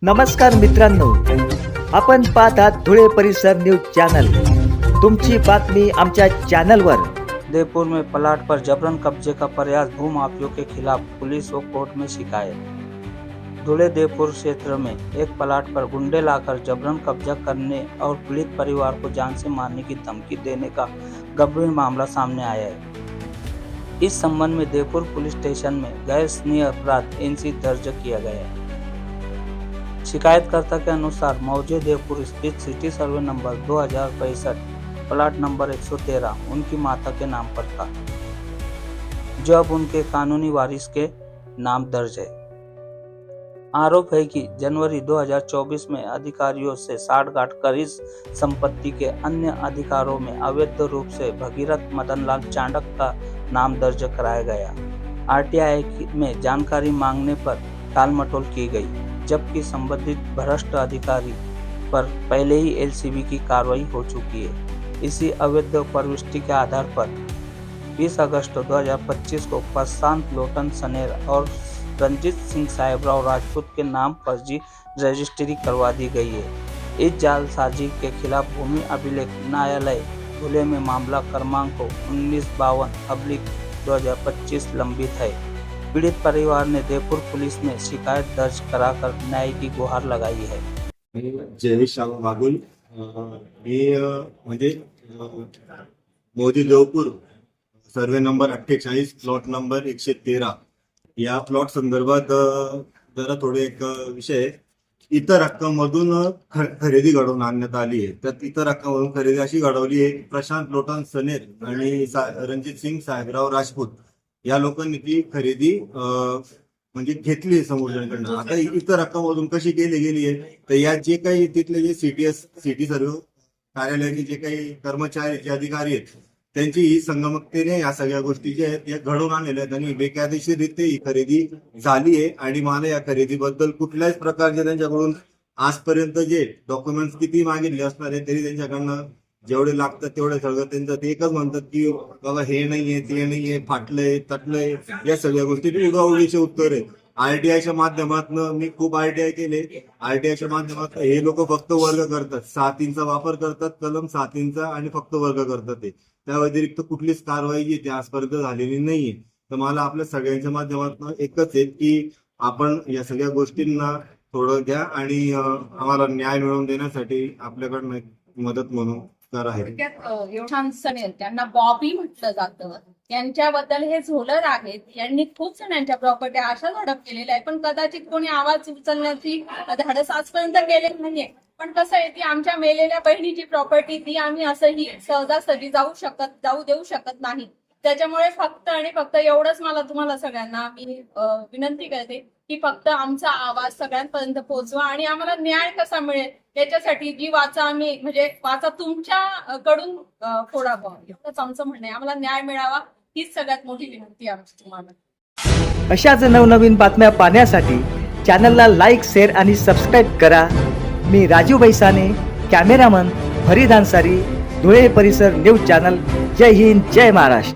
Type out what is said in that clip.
नमस्कार मित्रांनो, आपण पाहत आहात धुळे परिसर न्यूज चॅनल। तुमची बातमी आमच्या चॅनलवर। देवपुर में प्लाट पर जबरन कब्जे का प्रयास, भूमाफियों के खिलाफ पुलिस व कोर्ट में शिकायत। धुळे देवपुर क्षेत्र में एक प्लाट पर गुंडे लाकर जबरन कब्जा करने और पीड़ित परिवार को जान से मारने की धमकी देने का गंभीर मामला सामने आया है। इस संबंध में देवपुर पुलिस स्टेशन में गैर संज्ञेय अपराध एनसी दर्ज किया गया है। शिकायतकर्ता के अनुसार मौजे देवपुर स्थित city survey number 2065 plot number 113 उनकी माता के नाम पर था, जो अब उनके कानूनी वारिस के नाम दर्ज है। आरोप है कि जनवरी 2024 में अधिकारियों से साठगांठ कर इस संपत्ति के अन्य अधिकारों में अवैध रूप से भगीरथ मदनलाल चांडक का नाम दर्ज कराया गया। आरटीआई में जानकारी मांगने पर टालमटोल की गई, जबकि संबंधित भ्रष्ट अधिकारी पर पहले ही एलसीबी की कार्रवाई हो चुकी है। इसी अवैध प्रविष्टि के आधार पर 20 अगस्त 2025 को प्रशांत लोटन सनेर और रंजीत सिंह साहेबराव राजपूत के नाम फर्जी रजिस्ट्री करवा दी गई है। इस जालसाजी के खिलाफ भूमि अभिलेख न्यायालय धुले में मामला क्रमांक 1952/2025 लंबित है। पीड़ित परिवार ने देवपुर पुलिस में शिकायत दर्ज कराकर न्याय की गुहार लगाई है। जयेश बागुल मी म्हणजे Modi Devpur survey number 48 plot number 113 या प्लॉट संदर्भात जरा थोडे एक विषय, इतर रक्कममधून खरेदी घडवून आणण्यात आली आहे। तर इतर रक्कममधून खरेदी अशी घडवली आहे, प्रशांत लोटन सनेर आणि रणजित सिंग साहेबराव राजपूत या लोकांनी ती खरेदी म्हणजे घेतली समोरच्याकडनं। आता इतर रक्कममधून कशी गेली आहे, तर या जे काही तिथले जे सिटी सर्व कार्यालयाचे जे काही कर्मचारी जे अधिकारी आहेत, त्यांची ही संगमतेने या सगळ्या गोष्टी ज्या आहेत या घडवून आणलेल्या आहेत आणि बेकायदेशीररित्या ही खरेदी झाली आहे। आणि मला या खरेदीबद्दल कुठल्याच प्रकारचे त्यांच्याकडून आजपर्यंत जे डॉक्युमेंट्स किती मागितले असणार आहे तरी त्यांच्याकडनं जेवढे लागतात तेवढे सगळं त्यांचं ते एकच म्हणतात की बाबा हे नाहीये, ते नाहीये, फाटलंय, तटलंय, या सगळ्या गोष्टी उगावळीचे उत्तर आहे। आरटीआयच्या माध्यमातून मी खूप आरटीआय केले। आरटीआयच्या माध्यमातून हे लोक फक्त वर्ग करतात, 7 वापर करतात, कलम 7 आणि फक्त वर्ग करतात ते। त्या व्यतिरिक्त कुठलीच कारवाई जी ती आजपर्यंत झालेली नाहीये। तर मला आपल्या सगळ्यांच्या माध्यमातून एकच आहे की आपण या सगळ्या गोष्टींना थोडं घ्या आणि आम्हाला न्याय मिळवून देण्यासाठी आपल्याकडनं मदत म्हणून करा आहे। त्यांना बॉबी म्हटलं जातं, यांच्याबद्दल हे झोलर आहेत। यांनी खूप जणांच्या प्रॉपर्टी अशा हडप केलेल्या आहे, पण कदाचित कोणी आवाज उचलण्याची धाडस आजपर्यंत केले नाहीये। पण कसं आहे, ती आमच्या मेलेल्या बहिणीची प्रॉपर्टी, ती आम्ही असंही सहजासहजी जाऊ देऊ शकत नाही। त्याच्यामुळे फक्त आणि फक्त एवढंच मला तुम्हाला सगळ्यांना मी विनंती करते की फक्त आमचा आवाज सगळ्यांपर्यंत पोहोचवा आणि आम्हाला न्याय कसा मिळेल याच्यासाठी जी वाचा आम्ही म्हणजे वाचा तुमच्याकडून फोडावं, एवढंच आमचं म्हणणं आहे। आम्हाला न्याय मिळावा हीच सगळ्यात मोठी विनंती आमची तुम्हाला। अशाच नवनवीन बातम्या पाहण्यासाठी चॅनलला लाईक, शेअर आणि सबस्क्राईब करा। मी राजू बैसाने, कॅमेरामन फरीद अन्सारी, धुळे परिसर न्यूज चॅनल। जय हिंद, जय महाराष्ट्र।